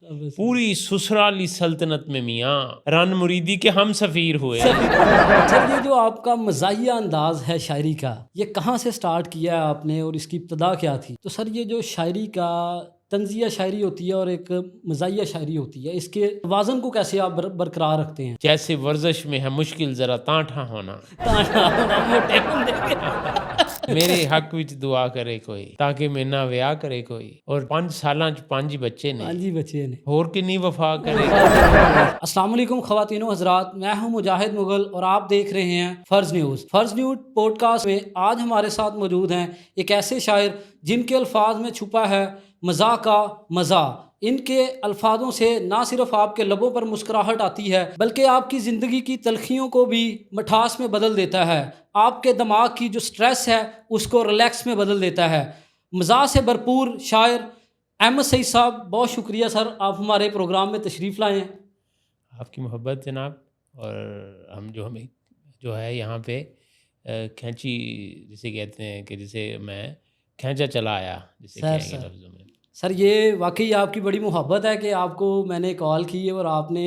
पूरी ससुराली सल्तनत में मियाँ रन मुरीदी के हम सफ़ीर हुए। सर ये जो आपका मज़ाहिया अंदाज़ है शायरी का, ये कहाँ से स्टार्ट किया है आपने और इसकी इब्तदा क्या थी? तो सर ये जो शायरी का तंज़िया शायरी होती है और एक मज़ाहिया शायरी होती है, इसके तवाज़ुन को कैसे आप बरकरार रखते हैं? जैसे वर्जिश में है मुश्किल ज़रा तांठा होना, मोटे बंदे। मेरे हक विच दुआ करे कोई ताकि मैं ना विआह करे कोई, और 5 सालां च 5 बच्चे ने, हाँ जी बच्चे ने। होर किन्नी वफा करे। अस्सलाम वालेकुम ख़वातीनो हज़रात, मैं हूं मुजाहिद मुगल और आप देख रहे हैं फ़र्ज़ न्यूज़। फ़र्ज़ न्यूज़ पॉडकास्ट में आज हमारे साथ मौजूद हैं एक ऐसे शायर जिनके अल्फाज में छुपा है मज़ा का मज़ा। इनके अल्फाजों से ना सिर्फ आपके लबों पर मुस्कुराहट आती है बल्कि आपकी ज़िंदगी की तलखियों को भी मिठास में बदल देता है। आपके दिमाग की जो स्ट्रेस है उसको रिलैक्स में बदल देता है। मज़ा से भरपूर शायर अहमद सईद साहब, बहुत शुक्रिया सर आप हमारे प्रोग्राम में तशरीफ़ लाए हैं। आपकी मोहब्बत जनाब, और हम हमें जो है यहाँ पे खैंची जिसे कहते हैं कि जिसे मैं खैंचा चला आया जिसे कहेंगे लफ्ज़ों में। सर ये वाकई आपकी बड़ी मोहब्बत है कि आपको मैंने कॉल की है और आपने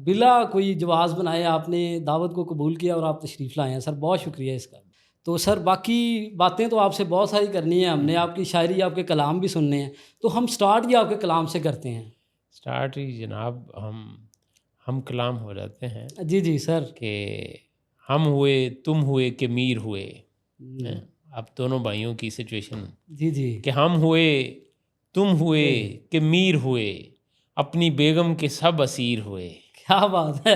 बिला कोई जवाज़ बनाए आपने दावत को कबूल किया और आप तशरीफ़ लाए हैं। सर बहुत शुक्रिया इसका। तो सर बाकी बातें तो आपसे बहुत सारी करनी है, हमने आपकी शायरी आपके कलाम भी सुनने हैं, तो हम स्टार्ट ही आपके कलाम से करते हैं। स्टार्ट ही जनाब हम कलाम हो जाते हैं जी जी सर। कि हम हुए तुम हुए कि मीर हुए। अब दोनों भाइयों की सिचुएशन जी जी कि हम हुए तुम हुए कि मीर हुए, अपनी बेगम के सब असीर हुए। क्या बात है।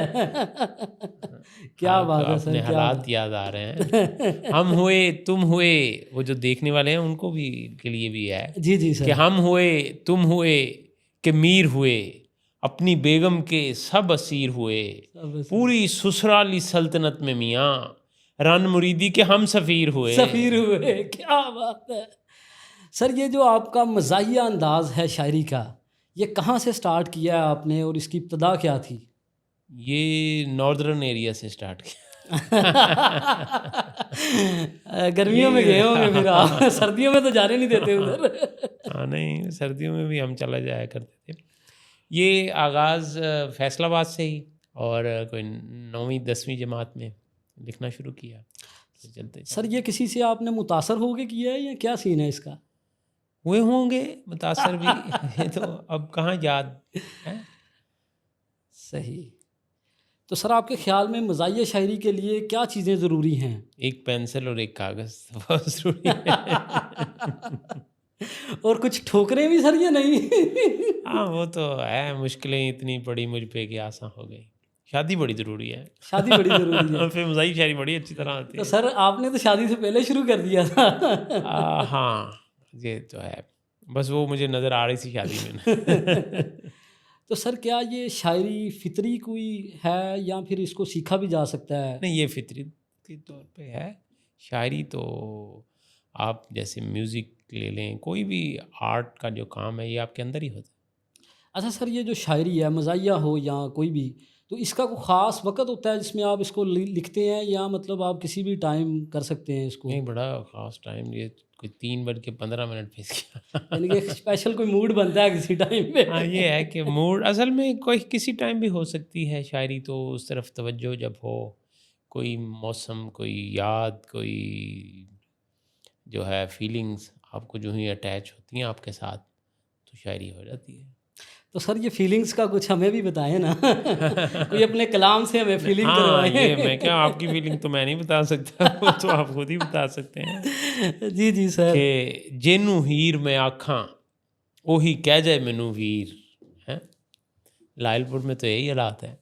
क्या बात है सर, अपने क्या हालात याद आ रहे हैं। हम हुए तुम हुए, वो जो देखने वाले हैं उनको भी के लिए भी है जी जी कि सर। हम हुए तुम हुए कि मीर हुए, अपनी बेगम के सब असीर हुए, पूरी ससुराली सल्तनत में मियाँ रन मुरीदी के हम सफ़ीर हुए। सफ़ीर हुए, क्या बात है सर। ये जो आपका मज़ाहिया अंदाज़ है शायरी का, ये कहाँ से स्टार्ट किया है आपने और इसकी इब्तदा क्या थी? ये नॉर्दर्न एरिया से स्टार्ट किया। गर्मियों में गए होंगे फिर आप, सर्दियों में तो जाने नहीं देते उधर। हाँ नहीं, सर्दियों में भी हम चला जाया करते थे। ये आगाज़ फैसलाबाद से ही, और कोई 9वीं 10वीं जमात में लिखना शुरू किया तो चलते सर ये किसी से आपने मुतासर होके किया है या क्या सीन है इसका? हुए होंगे मुतासर भी। ये तो अब कहाँ याद है। सही। तो सर आपके ख्याल में मज़ाहिया शायरी के लिए क्या चीज़ें ज़रूरी हैं? एक पेंसिल और एक कागज़ बहुत ज़रूरी है। और कुछ ठोकरें भी सर या नहीं? हाँ वो तो है, मुश्किलें इतनी पड़ी मुझ पे कि आसान हो गई। शादी बड़ी ज़रूरी है। शादी बड़ी ज़रूरी है। फिर मज़ाहिया शायरी बड़ी अच्छी तरह आती तो है। सर आपने तो शादी से पहले शुरू कर दिया था। हाँ ये तो है, बस वो मुझे नज़र आ रही थी शादी में। तो सर क्या ये शायरी फितरी कोई है या फिर इसको सीखा भी जा सकता है? नहीं, ये फितरी के तौर पे है। शायरी तो आप जैसे म्यूज़िक ले लें, कोई भी आर्ट का जो काम है ये आपके अंदर ही होता है। अच्छा सर ये जो शायरी है मज़ाहिया हो या कोई भी, तो इसका कोई ख़ास वक़्त होता है जिसमें आप इसको लिखते हैं या मतलब आप किसी भी टाइम कर सकते हैं इसको? नहीं, बड़ा ख़ास टाइम, ये कोई 3 बज के 15 मिनट पे इसका। यानी कि स्पेशल कोई मूड बनता है किसी टाइम पे? हाँ, ये है कि मूड असल में कोई किसी टाइम भी हो सकती है शायरी, तो उस तरफ तवज्जो जब हो, कोई मौसम, कोई याद, कोई जो है फीलिंग्स आपको जो ही अटैच होती हैं आपके साथ, तो शायरी हो जाती है। तो सर ये फीलिंग्स का कुछ हमें भी बताएं ना। कोई अपने कलाम से हमें फीलिंग हाँ, ये करवाएं। मैं क्या, आपकी फीलिंग तो मैं नहीं बता सकता, वो तो आप खुद ही बता सकते हैं जी जी सर। कि जेनू हीर मैं आखां ओही कह जाए मैनू वीर। हैं, लायलपुर में तो यही हालात है।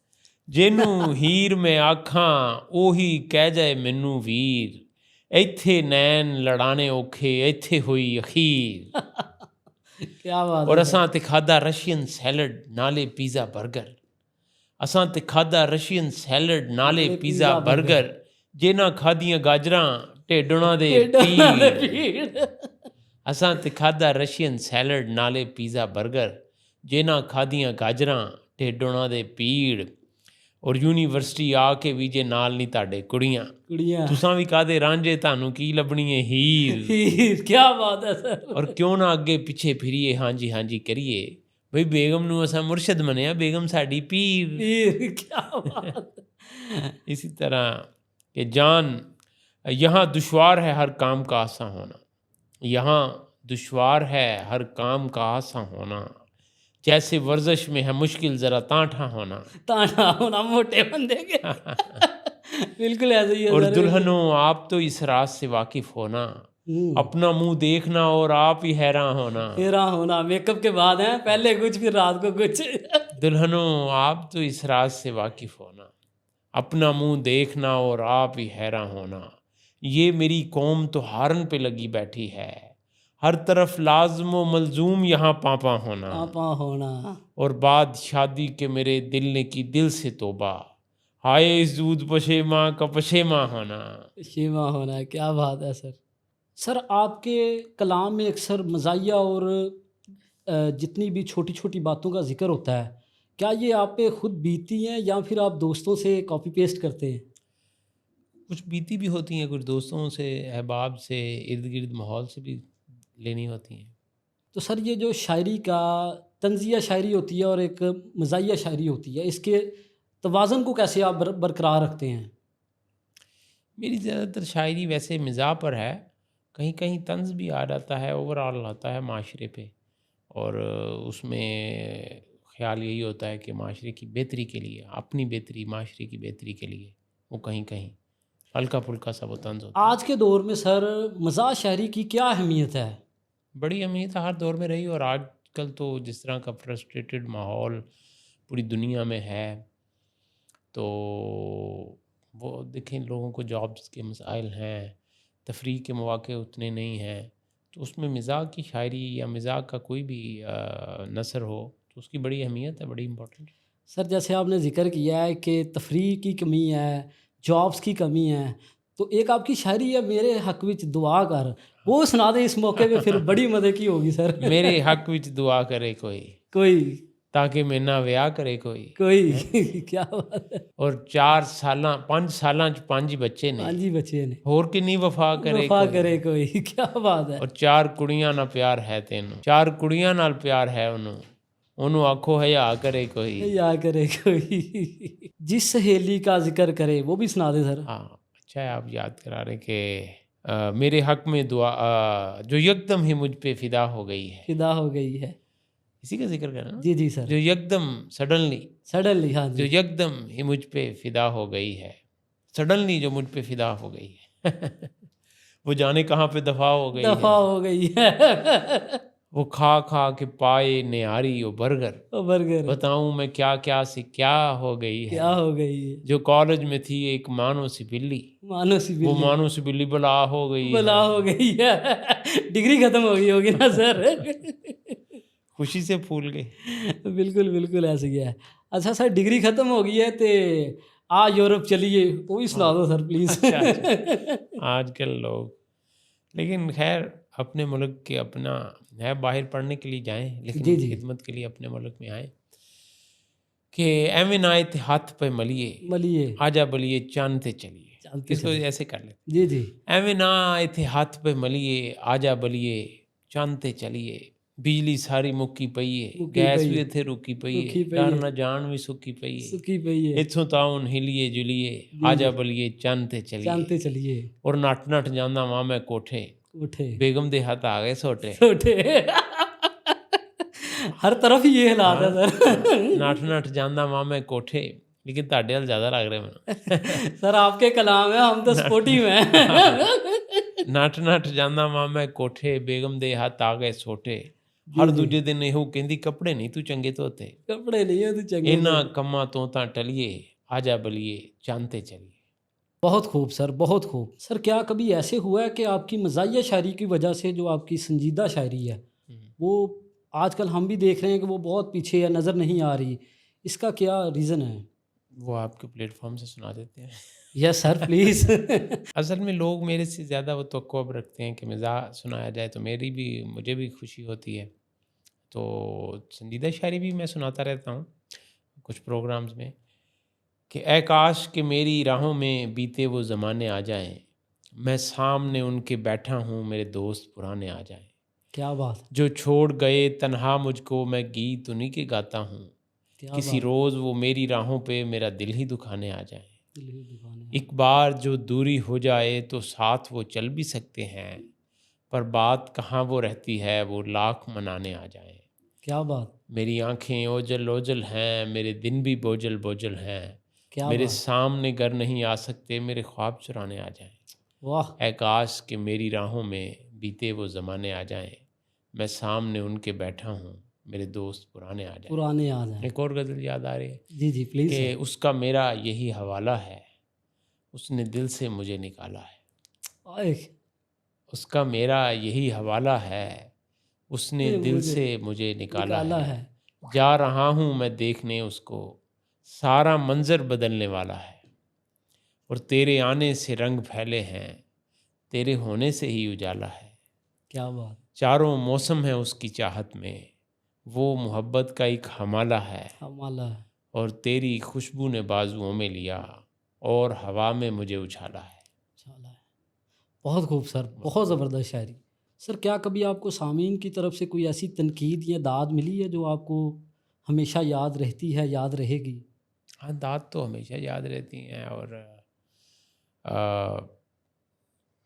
जेनू हीर मैं आखां ओही कह जाए मैनू वीर, इत्थे नैन लड़ाने औखे इत्थे हुई अखीर। क्या बात और है असां ते खादा रशियन सैलड नाले पिज़्ज़ा बर्गर, असां ते खादा रशियन सैलड नाले पिज़्ज़ा बर्गर, जेना खादियां गाजरां ढेडुणा दे पीड़। असां ते खादा रशियन सैलड नाले पिज़्ज़ा बर्गर, जेना खादियां गाजरां ढेडुणा दे पीड़। और यूनीवर्सिटी आके भी जे नाल नहीं ताडे कुड़ियां, कुड़ियाँ। तुसां भी कादे रांझे तानू की लभनी है हीर। क्या बात है सर। और क्यों ना अगे पिछे फिरिए हाँ जी करिए, ਬਈ ਬੇਗਮ ਨੂੰ ਅਸਾਂ ਮੁਰਸ਼ਿਦ ਮੰਨਿਆ, ਬੇਗਮ ਸਾਡੀ ਪੀਰ। पीर, क्या बात है। इसी तरह कि जान यहाँ दुश्वार है हर काम का आसा होना, यहाँ दुश्वार है हर काम का आसा होना, जैसे वर्जिश में है मुश्किल ज़रा तांठा होना। ताना होना मोटे बंदे के। बिल्कुल ऐसे ही है और सर। दुल्हनों आप तो इस राज से वाकिफ़ होना, अपना मुंह देखना और आप ही हैरान होना। हैरान होना मेकअप के बाद है, पहले कुछ फिर रात को कुछ। दुल्हनों आप तो इस राज से वाकिफ़ होना, अपना मुंह देखना और आप ही हैरान होना। ये मेरी कौम तो हारन पे लगी बैठी है, हर तरफ लाज़िम व मलजूम यहाँ पापा होना। पापा होना। और बाद शादी के मेरे दिल ने की दिल से तोबा, हाय इस दूध पशेमा का पशेमा होना। शिवा होना, क्या बात है सर। सर आपके कलाम में अक्सर मज़ाहिया और जितनी भी छोटी छोटी बातों का जिक्र होता है, क्या ये आप पे खुद बीती हैं या फिर आप दोस्तों से कॉपी पेस्ट करते हैं? कुछ बीती भी होती हैं, कुछ दोस्तों से, अहबाब से, इर्द गिर्द माहौल से भी लेनी होती हैं। तो सर ये जो शायरी का तंज़िया शायरी होती है और एक मज़ाहिया शायरी होती है, इसके तवाज़ुन को कैसे आप बरकरार रखते हैं? मेरी ज़्यादातर शायरी वैसे मिज़ाह पर है, कहीं कहीं तंज़ भी आ जाता है, ओवरऑल आता है माशरे पे, और उसमें ख़्याल यही होता है कि माशरे की बेहतरी के लिए, अपनी बेहतरी, माशरे की बेहतरी के लिए वो कहीं कहीं हल्का फुल्का सा वो तंज़ होता है। आज के दौर में सर मज़ाह शायरी की क्या अहमियत है? बड़ी अहमियत हर दौर में रही, और आजकल तो जिस तरह का फ्रस्ट्रेटेड माहौल पूरी दुनिया में है, तो वो देखें लोगों को जॉब्स के मसाइल हैं, तफरीह के मौके उतने नहीं हैं, तो उसमें मिज़ाह की शायरी या मिज़ाह का कोई भी नसर हो तो उसकी बड़ी अहमियत है, बड़ी इम्पोर्टेंट। सर जैसे आपने ज़िक्र किया है कि तफरीह की कमी है, जॉब्स की कमी है, तो एक आपकी शायरी है मेरे हक विच दुआ कर, वो सुना दें इस मौके पे, फिर बड़ी मदद की होगी सर। मेरे हक विच दुआ करे कोई, कोई ताकि मेरे नाल विआह करे कोई। कोई क्या बात है। और 4 सालां 5 सालां च 5 बच्चे ने, हाँ जी बच्चे ने, होर किन्नी वफा करे वफा कोई। करे कोई, क्या बात है। और 4 कुड़ियां नाल प्यार है तेनू, 4 कुड़ियां नाल प्यार है ओनू, ओनू आखो हया करे कोई। या करे कोई, जिस सहेली का जिक्र करे वो भी सुना दे सर। हाँ अच्छा है आप याद करा रहे कि मेरे हक में दुआ जो यकदम ही मुझ पे फिदा हो गई है, फिदा हो गई है। इसी का जिक्र करना ना, जी जी सर। जो यकदम सडनली, सडनली, हाँ जो जी। यकदम ही मुझ पे फिदा हो गई है, सडनली जो मुझ पे फिदा हो गई है। वो जाने कहाँ पे दफा हो गई दफा है, हो गई है। वो खा खा के पाए निहारी वो बर्गर, ओ बर्गर, बताऊं मैं क्या क्या से क्या हो गई क्या है। हो गई है। जो कॉलेज में थी एक मानो सी बिल्ली, मानो सी वो बिल्ली, मानो सी बिल्ली बला हो गई बला है। हो गई है। डिग्री खत्म हो गई होगी ना सर। खुशी से फूल गई। बिल्कुल बिल्कुल ऐसे ही है। अच्छा सर डिग्री खत्म हो गई है तो आ यूरोप चलिए, वो भी सुना दो सर प्लीज़। अच्छा अच्छा, आजकल लोग, लेकिन खैर अपने मुल्क के अपना है, बाहर पढ़ने के लिए जाएं, लेकिन जी, जी। खिदमत के लिए अपने मुल्क में आए कि एवें ना आए थे हाथ पे मलिए, मलिए, आजा बलिए चांद ते चलिए। चलते इसको चलिए। ऐसे कर ले, जी जी। एवें ना आए थे हाथ पे मलिए, आजा बलिए चांद ते चलिए, बिजली सारी मुक्की पई है, मुक्की गैस पई भी है, इत्थे रुकी पई रुकी है, पई डर है। ना जान भी सुक्की पई है, सुखी पई है, इत्थों ताउन हिलिए जुलिए, जी, आजा जी। बलिए चंद ते चलिए। चलते चलिए, और नट नट जांदा मां मैं कोठे, उठे बेगम दे हाथ आ गए सोटे। उठे। हर तरफ ही ये हालात है सर। नट नट जांदा मां मैं कोठे, लेकिन ਤੁਹਾਡੇ ਨਾਲ ਜ਼ਿਆਦਾ ਲੱਗ ਰਿਹਾ ਮੈਨੂੰ। सर आपके कलाम है, हम तो स्पोर्टिव हैं। ਨੱਠ ਨੱਠ ਜਾਂਦਾ ਮਾਂ ਮੈਂ ਕੋਠੇ, ਬੇਗਮ ਦੇ ਹੱਥ ਆ ਗਏ ਸੋਟੇ, ਜੀ, ਹਰ ਜੀ। ਦੂਜੇ ਦਿਨ ਇਹੋ ਕਹਿੰਦੀ ਕੱਪੜੇ ਨਹੀਂ ਤੂੰ ਚੰਗੇ ਧੋਤੇ, कपड़े नहीं है तो चंगे ਇਹਨਾਂ तो। ਕੰਮਾਂ ਤੋਂ ਤਾਂ ਟਲੀਏ, ਆਜਾ ਬਲੀਏ ਚੰਦ ਤੇ ਚਲੀਏ। बहुत खूब सर, बहुत खूब। सर क्या कभी ऐसे हुआ है कि आपकी मज़ाहिया शायरी की वजह से जो आपकी संजीदा शायरी है वो आजकल हम भी देख रहे हैं कि वो बहुत पीछे है, नज़र नहीं आ रही, इसका क्या रीज़न है? वो आपके प्लेटफॉर्म से सुना देते हैं। Yes sir please. असल में लोग मेरे से ज़्यादा वो तवक्को अब रखते हैं कि मज़ाह सुनाया जाए, तो मुझे भी खुशी होती है। तो संजीदा शायरी भी मैं सुनाता रहता हूँ कुछ प्रोग्राम्स में कि ऐ काश कि मेरी राहों में बीते वो ज़माने आ जाएं, मैं सामने उनके बैठा हूँ मेरे दोस्त पुराने आ जाएं, क्या बात, जो छोड़ गए तन्हा मुझको, मैं गीत उन्हीं के गाता हूँ। क्या किसी बात। रोज़ वो मेरी राहों पे मेरा दिल ही दुखाने आ जाए। दिल ही दुखाने एक बार जो दूरी हो जाए तो साथ वो चल भी सकते हैं, पर बात कहाँ वो रहती है वो लाख मनाने आ जाए। क्या बात, मेरी आंखें ओझल ओझल हैं, मेरे दिन भी बोझल बोझल हैं। क्या मेरे बात। सामने घर नहीं आ सकते, मेरे ख्वाब चुराने आ जाएं। वाह, है काश कि मेरी राहों में बीते वो ज़माने आ जाएं। मैं सामने उनके बैठा हूँ, मेरे दोस्त पुराने आ जाएं। पुराने याद हैं। एक और गज़ल याद आ रही है जी, जी, प्लीज़ कि सर। उसका मेरा यही हवाला है, उसने दिल से मुझे निकाला है। आए, उसका मेरा यही हवाला है, उसने ये दिल मुझे से मुझे निकाला निकाला है। है। जा रहा हूँ मैं देखने उसको, सारा मंज़र बदलने वाला है। और तेरे आने से रंग फैले हैं, तेरे होने से ही उजाला है। क्या बात, चारों मौसम है उसकी चाहत में, वो मोहब्बत का एक हमाला है। हमारा है। और तेरी खुशबू ने बाजुओं में लिया और हवा में मुझे उछाला है। चला है। बहुत खूब सर, बहुत ज़बरदस्त शायरी। सर क्या कभी आपको सामीन की तरफ से कोई ऐसी तनकीद या दाद मिली है जो आपको हमेशा याद रहती है, याद रहेगी? हाँ, दाद तो हमेशा याद रहती हैं। और अ,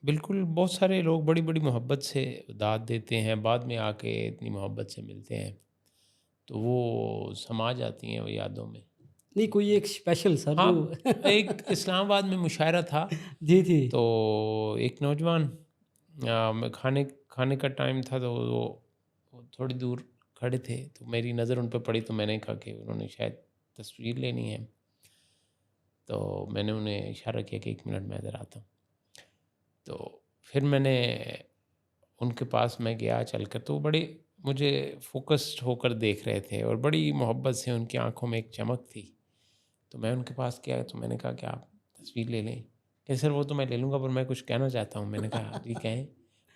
बिल्कुल बहुत सारे लोग बड़ी बड़ी मोहब्बत से दाद देते हैं, बाद में आके इतनी मोहब्बत से मिलते हैं, तो वो समा जाती हैं वो यादों में। नहीं, कोई एक स्पेशल सर हाँ, जो एक इस्लामाबाद में मुशायरा था, जी, जी। तो एक नौजवान मैं खाने खाने का टाइम था, तो वो थोड़ी दूर खड़े थे, तो मेरी नज़र उन पे पड़ी, तो मैंने कहा कि उन्होंने शायद तस्वीर लेनी है, तो मैंने उन्हें इशारा किया कि 1 मिनट मैं इधर आता हूँ। तो फिर मैंने उनके पास मैं गया चलकर, तो वो बड़े मुझे फ़ोकस्ड होकर देख रहे थे और बड़ी मोहब्बत से उनकी आँखों में एक चमक थी। तो मैं उनके पास गया, तो मैंने कहा कि आप तस्वीर ले लें? कहते सर वो तो मैं ले लूँगा, पर मैं कुछ कहना चाहता हूँ। मैंने कहा जी कहें?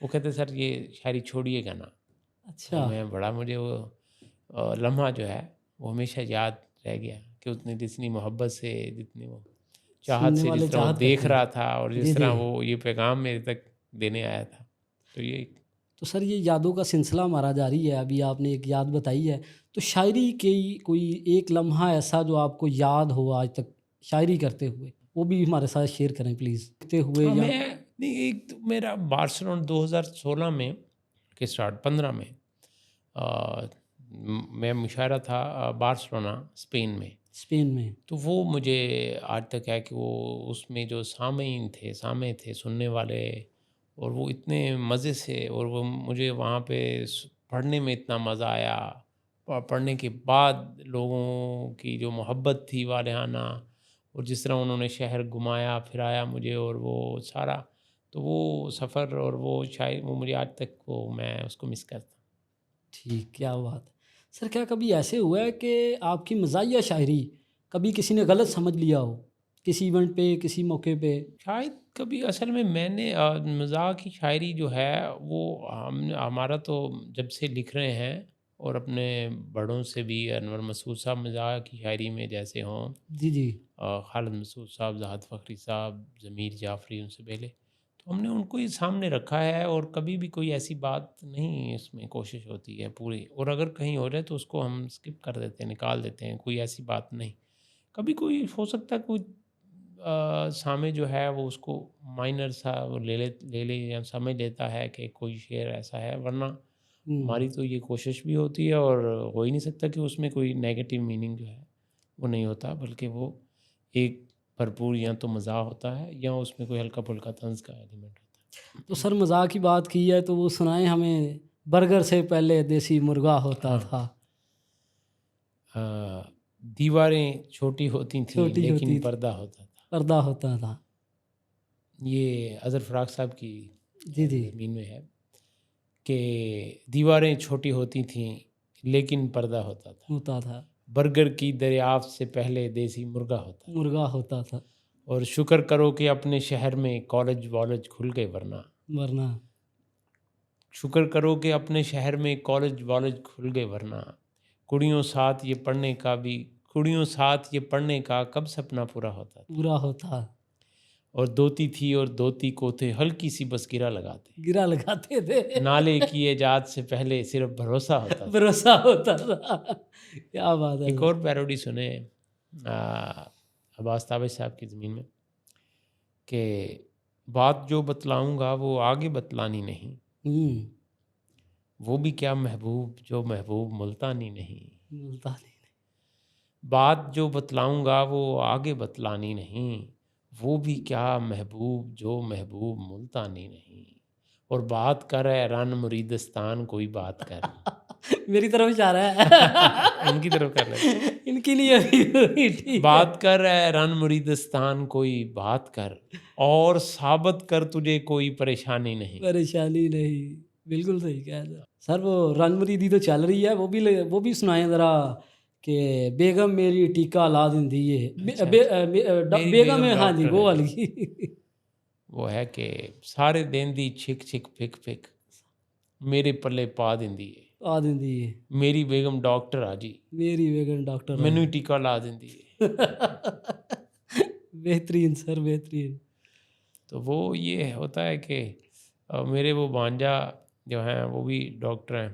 वो कहते सर ये शायरी छोड़िएगा ना। तो अच्छा, मैं बड़ा मुझे वो लम्हा जो है वो हमेशा याद रह गया कि उसने जितनी मोहब्बत से, जितनी वो चाहत सुनने से, वाले जिस तरह वो चाहत देख करते हैं। रहा था और जी, जिस तरह जी। वो ये पैगाम मेरे तक देने आया था, तो ये तो सर ये यादों का सिलसिला हमारा जारी है, अभी आपने एक याद बताई है, तो शायरी की कोई एक लम्हा ऐसा जो आपको याद हो आज तक शायरी करते हुए, वो भी हमारे साथ शेयर करें प्लीज़। लिखते हुए हाँ, या मैं नहीं, एक तो मेरा बार्सिलोना 2016 में के स्टार्ट 15 में मैं मुशायरा था बार्सिलोना स्पेन में। स्पेन में? तो वो मुझे आज तक है कि वो उसमें जो सामीन थे, सामे थे सुनने वाले, और वो इतने मज़े से, और वो मुझे वहाँ पे पढ़ने में इतना मज़ा आया। पढ़ने के बाद लोगों की जो मोहब्बत थी वालेहाना, और जिस तरह उन्होंने शहर घुमाया फिराया मुझे, और वो सारा, तो वो सफ़र और वो शायद वो मुझे आज तक वो मैं उसको मिस करता हूँ। ठीक, क्या बात है। सर क्या कभी ऐसे हुआ है कि आपकी मज़ाहिया शायरी कभी किसी ने गलत समझ लिया हो? किसी इवेंट पे, किसी मौके पे? शायद कभी असल में मैंने मज़ाक की शायरी जो है वो हम हमारा तो जब से लिख रहे हैं, और अपने बड़ों से भी, अनवर मसूद साहब मज़ाक की शायरी में जैसे हों, जी, जी। खालिद मसूद साहब, ज़ाहद फ़खरी साहब, ज़मीर जाफ़री उनसे पहले, तो हमने उनको ही सामने रखा है, और कभी भी कोई ऐसी बात नहीं इसमें कोशिश होती है पूरी, और अगर कहीं हो जाए तो उसको हम स्किप कर देते हैं, निकाल देते हैं, कोई ऐसी बात नहीं। कभी कोई हो सकता है कोई सामे जो है वो उसको माइनर सा वो ले ले या समझ लेता है कि कोई शेर ऐसा है, वरना हुँ। हमारी तो ये कोशिश भी होती है, और हो ही नहीं सकता कि उसमें कोई नेगेटिव मीनिंग जो है वो नहीं होता, बल्कि वो एक भरपूर या तो मज़ाक होता है, या उसमें कोई हल्का फुल्का तंज़ का एलिमेंट होता तो सर मज़ाक की बात की है तो वो सुनाएँ हमें, बर्गर से पहले देसी मुर्गा है। होता हाँ, था, दीवारें छोटी होती थीं छोटी लेकिन होती थी, पर्दा होता था। पर्दा होता था। ये अज़र फ़राक साहब की जी, जी। ज़मीन में है कि दीवारें छोटी होती थीं लेकिन पर्दा होता था। होता था, बर्गर की दरियाफ्त से पहले देसी मुर्गा होता था। मुर्गा होता था, और शुक्र करो कि अपने शहर में कॉलेज वॉलेज खुल गए, वरना वरना शुक्र करो कि अपने शहर में कॉलेज वॉलेज खुल गए, वरना कुड़ियों साथ ये पढ़ने का भी, कुड़ियों साथ ये पढ़ने का कब सपना पूरा होता था। पूरा होता। और धोती थी और धोती को थे हल्की सी बस गिरा लगाते थे। नाले की इजाद से पहले सिर्फ भरोसा होता था। भरोसा होता था। क्या बात है एक सर। और पैरोडी सुने अब्बास ताबिश साहब की ज़मीन में कि बात जो बतलाऊंगा वो आगे बतलानी नहीं, वो भी क्या महबूब जो महबूब मुल्तानी नहीं। मिलता नहीं। बात जो बतलाऊंगा वो आगे बतलानी नहीं, वो भी क्या महबूब जो महबूब मुल्तानी नहीं। और बात कर है रन मुरीदस्तान कोई बात कर। मेरी तरफ जा रहा है। इनकी तरफ कर रहे इनके लिए भी ठीक बात कर है रन मुरीदस्तान कोई बात कर, और साबित कर तुझे कोई परेशानी नहीं। परेशानी नहीं। बिल्कुल सही कहा सर। वो रन मुरीदी तो चल रही है, वो भी सुनाए ज़रा कि बेगम मेरी टीका ला दिंदी है। अच्छा, बेगम बेगम है, हाँ जी, डॉक्टर वो है। वाली। वो है कि सारे दिन दी छिक छिक फिक फिक मेरे पल्ले पा दिंदी है। आ दिंदी है मेरी बेगम डॉक्टर आ जी, मेरी बेगम डॉक्टर है। मैनू ही टीका ला दिंदी है। बेहतरीन सर, बेहतरीन। तो वो ये होता है कि मेरे वो भांजा जो हैं वो भी डॉक्टर हैं,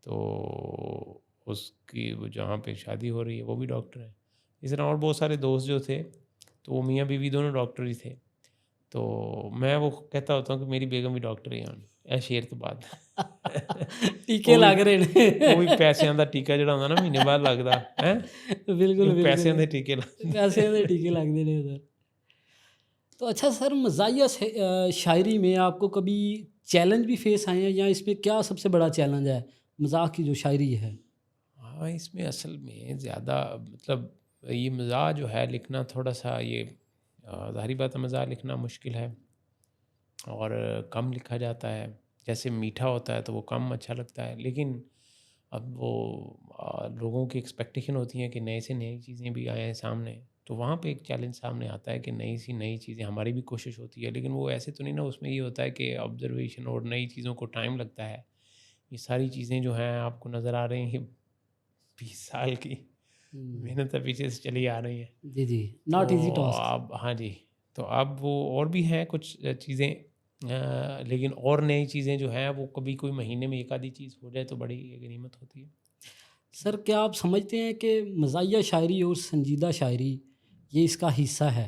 तो उसकी वो जहाँ पे शादी हो रही है वो भी डॉक्टर है। इस तरह और बहुत सारे दोस्त जो थे तो वो मियाँ बीवी दोनों डॉक्टर ही थे। तो मैं वो कहता होता हूँ कि मेरी बेगम भी डॉक्टर ही हैं। ਇਹ शेर तो बाद टीके लग रहे ने। ਉਹ ਵੀ ਪੈਸਿਆਂ ਦਾ ਟੀਕਾ ਜਿਹੜਾ ਹੁੰਦਾ ਨਾ ਮਹੀਨੇ ਬਾਅਦ ਲੱਗਦਾ ਹੈ। बिल्कुल ਪੈਸਿਆਂ बिल्कुल। ਦੇ ਟੀਕੇ ਲੱਗਦੇ। पैसे के टीके लगते ने उधर। तो अच्छा सर, मज़ाहिया शायरी में आपको कभी चैलेंज भी फेस आए हैं, या इसमें क्या सबसे बड़ा चैलेंज है मज़ाक की जो शायरी है? हाँ, इसमें असल में ज़्यादा मतलब ये मज़ाक जो है लिखना थोड़ा सा ये ज़ाहिर बात है मज़ाक लिखना मुश्किल है और कम लिखा जाता है। जैसे मीठा होता है तो वो कम अच्छा लगता है, लेकिन अब वो लोगों की एक्सपेक्टेशन होती है कि नए से नई चीज़ें भी आएँ सामने, तो वहाँ पे एक चैलेंज सामने आता है कि नई सी नई चीज़ें, हमारी भी कोशिश होती है, लेकिन वो ऐसे तो नहीं ना, उसमें ये होता है कि ऑब्जर्वेशन और नई चीज़ों को टाइम लगता है। ये सारी चीज़ें जो हैं आपको नज़र आ रही हैं 20 साल की मेहनत है पीछे से चली आ रही है। जी जी, नॉट इजी तो टास्क। अब हाँ जी, तो अब वो और भी हैं कुछ चीज़ें, लेकिन और नई चीज़ें जो हैं वो कभी कोई महीने में एक आधी चीज़ हो जाए तो बड़ी एक गनीमत होती है। सर, क्या आप समझते हैं कि मज़ाहिया शायरी और संजीदा शायरी ये इसका हिस्सा है,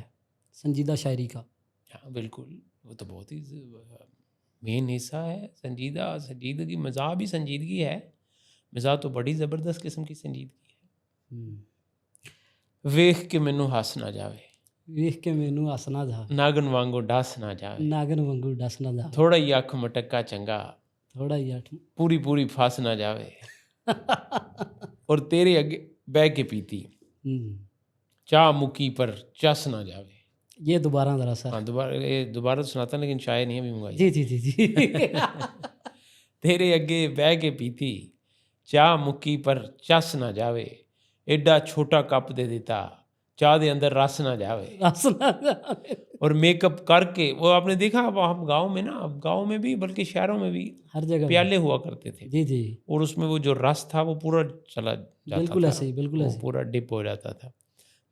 संजीदा शायरी का? हाँ बिल्कुल, वो तो बहुत ही मेन हिस्सा है। संजीदगी, मज़ाक भी संजीदगी है। मज़ाक तो बड़ी ज़बरदस्त किस्म की संजीदगी है। वेख के मैनू हस ना जावे, वेख के मैनू हस ना जा, नागन वांगू डस ना जावे, नागन वांगू डस ना जा, थोड़ा ही अख मटक्का चंगा, थोड़ा ही आठ। पूरी पूरी फस ना जावे, और तेरे अगे बह के पीती, चाह मुकी पर चस ना जावे। ये दोबारा ज़रा सर। हाँ दोबारा तो सुनाता, लेकिन चाय नहीं अभी मंगाई। जी जी जी जी। तेरे अगे बह के पीती, चाह मुक्की पर चस ना जावे, एडा छोटा कप दे देता, चाह दे अंदर रस ना जावे। रस ना जावे। और मेकअप करके, वो आपने देखा अब हम गांव में ना, अब गांव में भी बल्कि शहरों में भी हर जगह प्याले हुआ करते थे, जी जी, और उसमें वो जो रस था वो पूरा चला जाता बिल्कुल था, ऐसे ही, बिल्कुल वो ऐसे ही। पूरा डिप हो जाता था।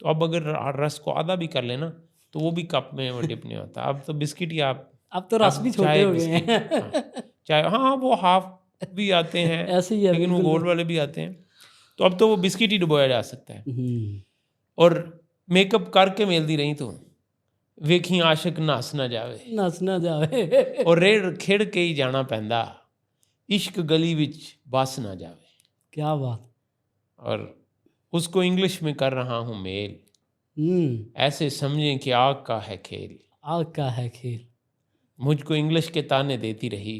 तो अब अगर रस को आधा भी कर लेना तो वो भी कप में वो डिप नहीं होता। अब तो बिस्किट ही आप, अब तो रस भी छोटे चाय हो गए बिस्किट, हैं। हाँ, चाय, हाँ वो हाफ भी आते हैं ऐसे ही है, लेकिन वो बिल्कुल। गोल वाले भी आते हैं। तो अब तो वो बिस्किट ही डुबोया जा सकता है। और मेकअप करके मेलदी रही तू, वेखी आशिक नस ना जावे, नस ना जावे। और रेड़ खिड़ के ही जाना पैंदा, इश्क गली विच बस ना जावे। क्या बात। और उसको इंग्लिश में कर रहा हूँ मेल, ऐसे समझें कि आग का है खेल, आग का है खेल। मुझको इंग्लिश के ताने देती रही,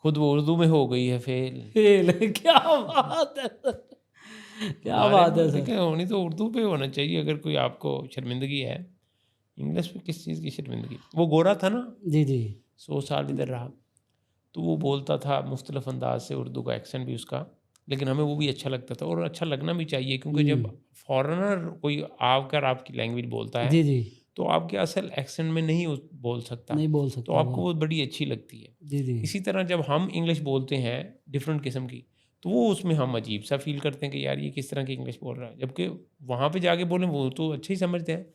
खुद वो उर्दू में हो गई है फेल। खेल, क्या बात है सर, क्या बात है सर। देखिए होनी तो उर्दू पे होना चाहिए अगर कोई आपको शर्मिंदगी है, इंग्लिश पे किस चीज़ की शर्मिंदगी। वो गोरा था ना, जी जी, 100 साल इधर रहा, तो वो बोलता था मुख्तलिफ अंदाज से, उर्दू का एक्सेंट भी उसका, लेकिन हमें वो भी अच्छा लगता था, और अच्छा लगना भी चाहिए, क्योंकि जब फॉरेनर कोई आकर आपकी लैंग्वेज बोलता है जी जी, तो आपके असल एक्सेंट में नहीं बोल सकता, नहीं बोल तो सकता आपको वो बड़ी अच्छी लगती है। जी जी, इसी तरह जब हम इंग्लिश बोलते हैं डिफरेंट किस्म की, तो वो उसमें हम अजीब सा फील करते हैं कि यार ये किस तरह की इंग्लिश बोल रहा है, जबकि वहाँ पे जाके बोलें वो तो अच्छे ही समझते हैं।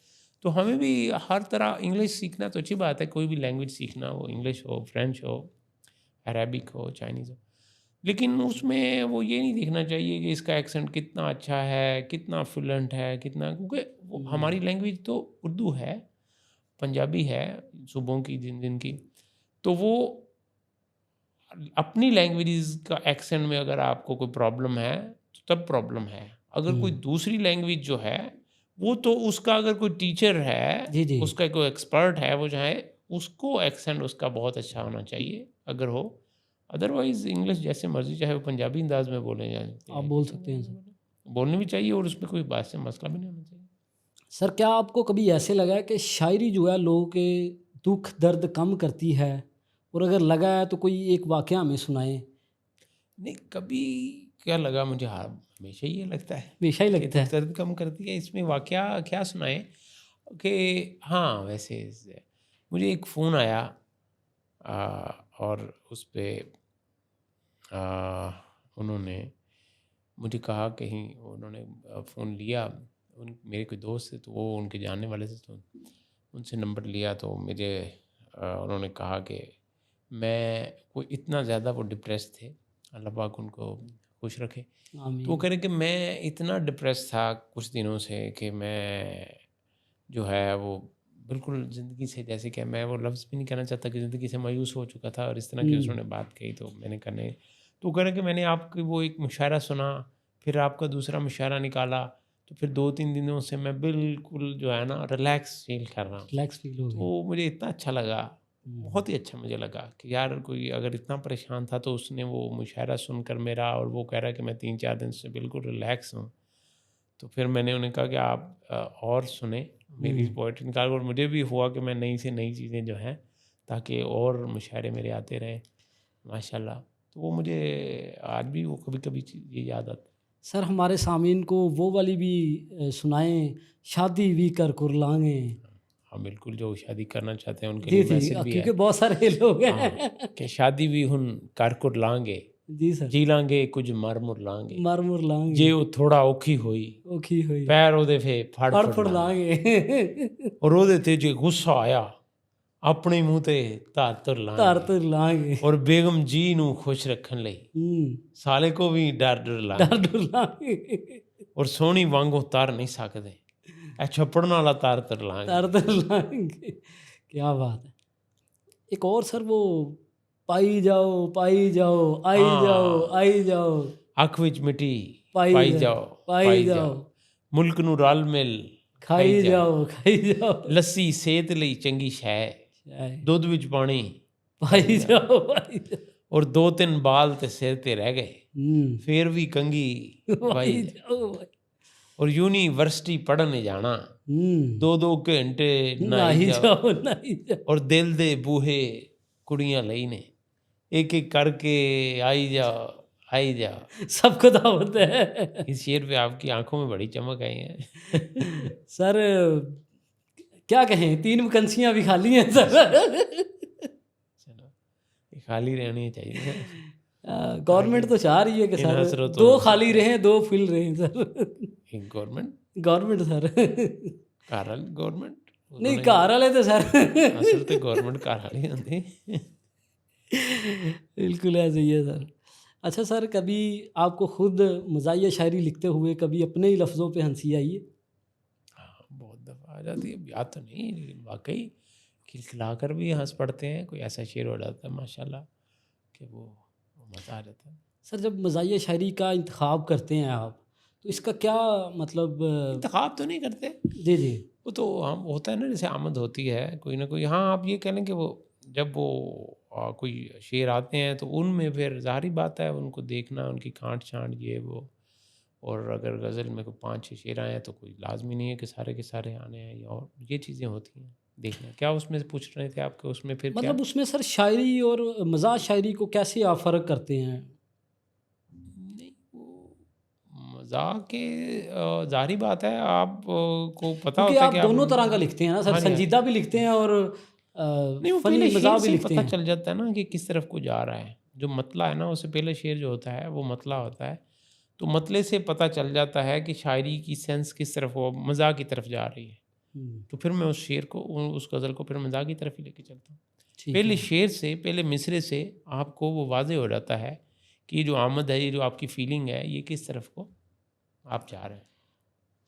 तो हमें भी हर तरह इंग्लिश सीखना तो अच्छी बात है, कोई भी लैंग्वेज सीखना, वो इंग्लिश हो, फ्रेंच हो, अरेबिक हो, चाइनीज़ हो, लेकिन उसमें वो ये नहीं देखना चाहिए कि इसका एक्सेंट कितना अच्छा है, कितना फ्लुएंट है, कितना, क्योंकि हमारी लैंग्वेज तो उर्दू है, पंजाबी है, सूबों की जिन जिन की, तो वो अपनी लैंग्वेज का एक्सेंट में अगर आपको कोई प्रॉब्लम है तो तब प्रॉब्लम है। अगर कोई दूसरी लैंग्वेज जो है वो तो उसका अगर कोई टीचर है, जी जी। उसका कोई एक्सपर्ट है, वो चाहे उसको एक्सेंट उसका बहुत अच्छा होना चाहिए अगर हो, अदरवाइज इंग्लिश जैसे मर्जी, चाहे वो पंजाबी अंदाज में बोले जाए, आप बोल सकते हैं सर। बोलनी भी चाहिए और उसमें कोई बात से मसला भी नहीं होना चाहिए। सर क्या आपको कभी ऐसे लगा है कि शायरी जो है लोगों के दुख दर्द कम करती है, और अगर लगा है तो कोई एक वाकया हमें सुनाएं। नहीं, कभी क्या लगा मुझे, हाँ हमेशा ये लगता है हमेशा ही कि लगता है। दर्द कम करती है। इसमें वाकया क्या सुनाए कि हाँ, वैसे मुझे एक फ़ोन आया और उस पे उन्होंने मुझे कहा, कहीं उन्होंने फ़ोन लिया, मेरे कोई दोस्त थे तो वो उनके जानने वाले थे, तो उनसे नंबर लिया, तो मुझे उन्होंने कहा कि मैं कोई इतना ज़्यादा वो डिप्रेस थे, अल्लाह पाक उनको खुश रखे। तो वो आमीन। कह रहे कि मैं इतना डिप्रेस था कुछ दिनों से कि मैं जो है वो बिल्कुल ज़िंदगी से, जैसे कि मैं वो लफ्ज़ भी नहीं कहना चाहता कि ज़िंदगी से मायूस हो चुका था, और इस तरह की उन्होंने बात कही, तो मैंने कहा नहीं। तो कह रहे कि मैंने आपकी वो एक मुशायरा सुना, फिर आपका दूसरा मुशायरा निकाला, तो फिर 2-3 दिनों से मैं बिल्कुल जो है ना रिलैक्स फील कर रहा हूँ। रिलैक्स फील हो गया। तो मुझे इतना अच्छा लगा, बहुत ही अच्छा मुझे लगा कि यार कोई अगर इतना परेशान था तो उसने वो मुशायरा सुनकर मेरा, और वो कह रहा है कि मैं 3-4 दिन से बिल्कुल रिलैक्स हूँ। तो फिर मैंने उन्हें कहा कि आप और सुने मेरी पोइट्री निकाल, और मुझे भी हुआ कि मैं नई से नई चीज़ें जो हैं, ताकि और मुशायरे मेरे आते रहें माशाल्लाह। तो वो मुझे आज भी वो कभी कभी ये याद आता है। सर हमारे सामीन को वो वाली भी सुनाएं, शादी भी कर कुरलांगे। हाँ बिल्कुल, जो शादी करना चाहते हैं उनके जी लिए जी, मैसेज भी क्योंकि है। बहुत सारे लोग हैं। हाँ, कि शादी भी हुन कर कुर लांगे, जी सर। जी लांगे कुछ मर मुर लांगे, मर मुर लांगे। जे वो थोड़ा औखी होई, ओखी हुई। पैर ਉਹਦੇ ਫੇ ਫੜ फड़ ਫੜ फड़ ਲਾਂਗੇ, लांगे। और ਉਹਦੇ ਤੇ ਜੇ ਗੁੱਸਾ ਆਇਆ ਆਪਣੇ ਮੂੰਹ ਤੇ ਧਾਰ ਧਰ तार ਲਾਂਗੇ, तर लांगे। और बेगम जी ਨੂੰ खुश रखन ਲਈ साले को भी डर डर डर लांगे, डर लांगे। और सोहनी वांगू तर नहीं सकते, ए छप्पड़ वाला तार तर लांगे। तार तर लांगे। क्या बात है। एक और सर वो पाई जाओ आई जाओ अख विच मिट्टी पाई पाई जाओ जाओ पाई पाई जाओ, जाओ, मुल्क ਨੂੰ रल मिल खाई जाओ ਲੱਸੀ ਸਿਹਤ ਲਈ ਚੰਗੀ ਸ਼ੈ, चाय ਦੁੱਧ ਵਿੱਚ ਪਾਣੀ पाई जाओ पाई जाओ। और 2-3 बाल ते सिर ते रह गए, फिर भी कंघी पाई पाई। जाओ भाई। और यूनिवर्सिटी पढ़ने जाना, 2-2 घंटे नहाई जाओ, नहीं जाओ। और दिल दे बूहे कुड़ियां लई ने, एक एक करके आई जाओ। सबको दावत है। इस शेर पे आपकी आंखों में बड़ी चमक आई है। सर क्या कहें, 3 वैकेंसियां भी खाली हैं सर। चलो, ये खाली रहनी चाहिए। गवर्नमेंट तो चाह रही है कि इन सर हसरतों 2 में खाली रहे 2 फिल रहे सर। एक गवर्नमेंट सर घर वाली गवर्नमेंट नहीं, घर वाले तो सर असल तो गवर्नमेंट घर वाली होंदी। बिल्कुल ऐसे ही है सर। अच्छा सर, कभी आपको खुद मज़ाहिया शायरी लिखते हुए कभी अपने ही लफ्ज़ों पे हंसी आई है? हाँ, बहुत दफ़ा आ जाती है, याद तो नहीं, लेकिन वाकई खिलखिला कर भी हंस पड़ते हैं। कोई ऐसा शेर हो जाता है माशाल्लाह कि वो मज़ा आ जाता है। सर जब मज़ाहिया शायरी का इंतखाब करते हैं आप, तो इसका क्या मतलब? इंतखाब तो नहीं करते, जी जी। वो तो हम होता है ना, जैसे आमद होती है कोई ना कोई। हाँ, आप ये कह लें कि वो जब वो कोई शेर आते हैं तो उनमें फिर ज़ाहिर बात है उनको देखना, उनकी कांट छांट ये वो। और अगर गज़ल में कोई 5-6 शेर आए हैं तो कोई लाजमी नहीं है कि सारे के सारे आने हैं, या और ये चीज़ें होती हैं देखना। क्या उसमें से पूछ रहे थे आपके उसमें फिर मतलब क्या? उसमें सर शायरी और मज़ाह शायरी को कैसे आप फ़र्क करते हैं? नहीं, वो मज़ाक के ज़ाहिर बात है आप को पता क्योंकि होता है आप कि दोनों तरह का लिखते हैं ना सर, हाँ जी, हाँ। संजीदा भी लिखते हैं और नहीं, वो फ़नी पहले मज़ाह शेर भी से ही लिखते पता हैं। चल जाता है ना कि किस तरफ को जा रहा है। जो मतला है ना, उससे पहले शेर जो होता है वो मतला होता है। तो मतले से पता चल जाता है कि शायरी की सेंस किस तरफ हो, मज़ाक की तरफ जा रही है। तो फिर मैं उस शेर को उस गज़ल को फिर मज़ाक की तरफ ही लेके चलता हूँ। ठीक पहले है। शेर से पहले मिसरे से आपको वो वाज़े हो जाता है कि ये जो आमद है, ये जो आपकी फीलिंग है, ये किस तरफ को आप जा रहे हैं।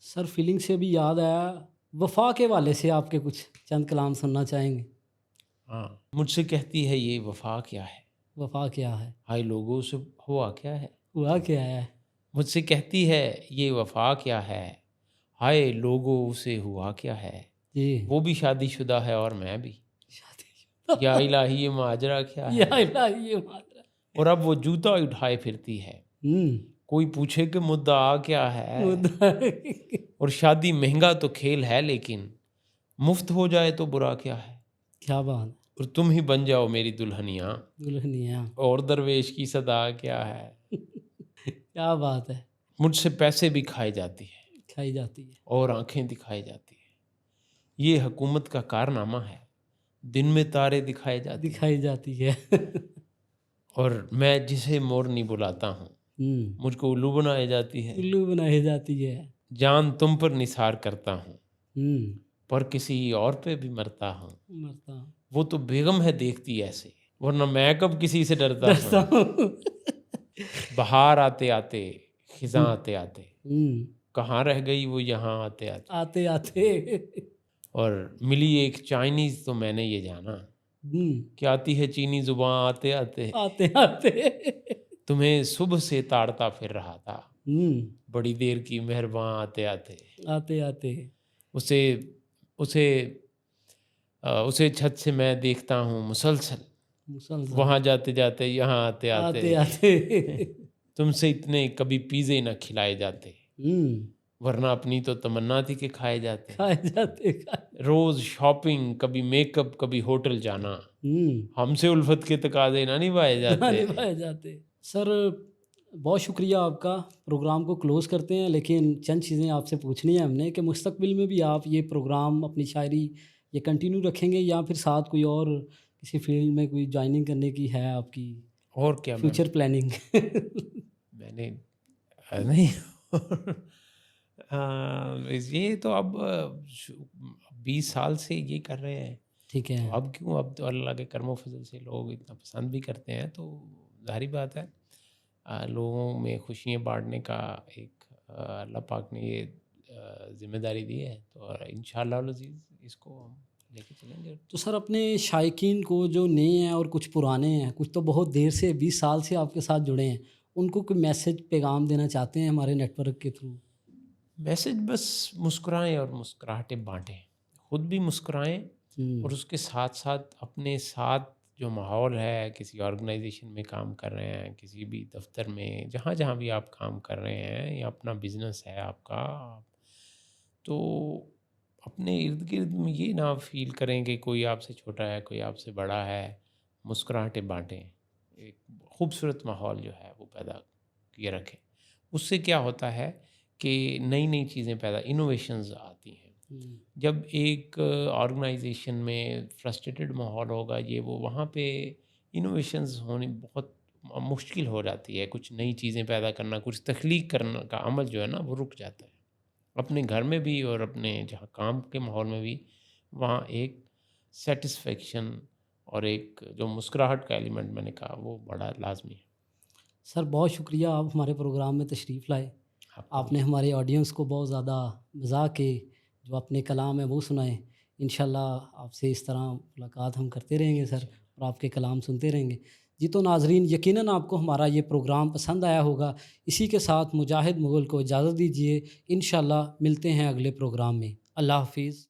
सर फीलिंग से भी याद आया, वफ़ा के वाले से आपके कुछ चंद कलाम सुनना चाहेंगे? हाँ, मुझसे कहती है ये वफ़ा क्या है, वफ़ा क्या है? हाय लोगों से हुआ क्या है। हुआ क्या है? मुझसे कहती है ये वफ़ा क्या है, हाय लोगों से हुआ क्या है। जी। वो भी शादीशुदा है और मैं भी, शादी या इलाही ये माजरा क्या है। या इलाही ये माजरा। और अब वो जूता उठाए फिरती है, कोई पूछे कि मुद्दा क्या है। मुद्दा और शादी महंगा तो खेल है, लेकिन मुफ्त हो जाए तो बुरा क्या है। क्या बात है। और तुम ही बन जाओ मेरी दुल्हनिया, दुल्हनिया और दरवेश की सदा क्या है। क्या बात है। मुझसे पैसे भी खाई जाती है खाई जाती है। और आंखें दिखाई जाती है, ये हुकूमत का कारनामा है, दिन में तारे दिखाए जाते हैं। दिखाई जाती है। और मैं जिसे मोरनी बुलाता हूँ, मुझको उल्लू बनाई जाती है। उल्लू बनाई जाती है। जान तुम पर निसार करता हूँ, हम्म। पर किसी और पे भी मरता हूँ। मरता हूँ। वो तो बेगम है देखती ऐसे, वरना मैं कब किसी से डरता डरता हूँ। हूँ। बहार आते आते, खिज़ां आते आते, हम्म। कहाँ रह गई वो यहाँ आते आते। आते आते। और मिली एक चाइनीज़ तो मैंने ये जाना, कि आती है चीनी ज़ुबान आते आते। आते आते। तुम्हें सुबह से ताड़ता फिर रहा था, बड़ी देर की मेहरबान आते आते। आते आते। उसे उसे उसे छत से मैं देखता हूँ मुसलसल, मुसलसल। वहाँ जाते जाते यहाँ आते आते आते। आते। तुमसे इतने कभी पिज़्ज़े न खिलाए जाते, वरना अपनी तो तमन्ना थी कि खाए जाते। खाए जाते खाए। रोज़ शॉपिंग, कभी मेकअप, कभी होटल जाना, हमसे उल्फत के तकाजे ना निभाए जाते। निभाए जाते। सर बहुत शुक्रिया आपका। प्रोग्राम को क्लोज़ करते हैं, लेकिन चंद चीज़ें आपसे पूछनी है हमने कि मुस्तकबिल में भी आप ये प्रोग्राम अपनी शायरी ये कंटिन्यू रखेंगे, या फिर साथ कोई और किसी फील्ड में कोई जॉइनिंग करने की है आपकी और क्या फ्यूचर प्लानिंग? मैंने नहीं। ये तो अब 20 साल से ये कर रहे हैं, ठीक है। तो अब क्यों, अब तो अल्लाह के कर्मो फजल से लोग इतना पसंद भी करते हैं, तो जाहिर बात है लोगों में खुशियाँ बांटने का एक अल्लाह पाक ने ये जिम्मेदारी दी है, तो इंशाअल्लाह अज़ीज़ इसको हम लेके चलेंगे। तो सर अपने शायकीन को जो नए हैं और कुछ पुराने हैं, कुछ तो बहुत देर से 20 साल से आपके साथ जुड़े हैं, उनको कोई मैसेज पैगाम देना चाहते हैं हमारे नेटवर्क के थ्रू? मैसेज बस मुस्कुराएं और मुस्कुराहटें बांटें, खुद भी मुस्कुराएं और उसके साथ साथ अपने साथ जो माहौल है, किसी ऑर्गेनाइजेशन में काम कर रहे हैं, किसी भी दफ्तर में, जहाँ जहाँ भी आप काम कर रहे हैं या अपना बिजनेस है आपका, तो अपने इर्द गिर्द में ये ना फील करें कि कोई आपसे छोटा है, कोई आपसे बड़ा है। मुस्कुराहटें बांटें, एक खूबसूरत माहौल जो है वो पैदा किए रखें। उससे क्या होता है कि नई नई चीज़ें पैदा, इनोवेशंस आती हैं। जब एक ऑर्गेनाइजेशन में फ्रस्ट्रेटेड माहौल होगा, ये वो, वहाँ पे इनोवेशंस होनी बहुत मुश्किल हो जाती है। कुछ नई चीज़ें पैदा करना, कुछ तख्लीक करना का अमल जो है ना, वो रुक जाता है। अपने घर में भी और अपने जहाँ काम के माहौल में भी, वहाँ एक सेटिस्फेक्शन और एक जो मुस्कुराहट का एलिमेंट मैंने कहा, वो बड़ा लाजमी है। सर बहुत शुक्रिया, आप हमारे प्रोग्राम में तशरीफ़ लाए। आपने हमारे ऑडियंस को बहुत ज़्यादा मज़ा के जो अपने कलाम है वो सुनाए। इंशाल्लाह आपसे इस तरह मुलाकात हम करते रहेंगे सर, और आपके कलाम सुनते रहेंगे। जी तो नाज़रीन, यकीनन आपको हमारा ये प्रोग्राम पसंद आया होगा। इसी के साथ मुजाहिद मुग़ल को इजाज़त दीजिए। इंशाल्लाह मिलते हैं अगले प्रोग्राम में। अल्लाह हाफ़िज़।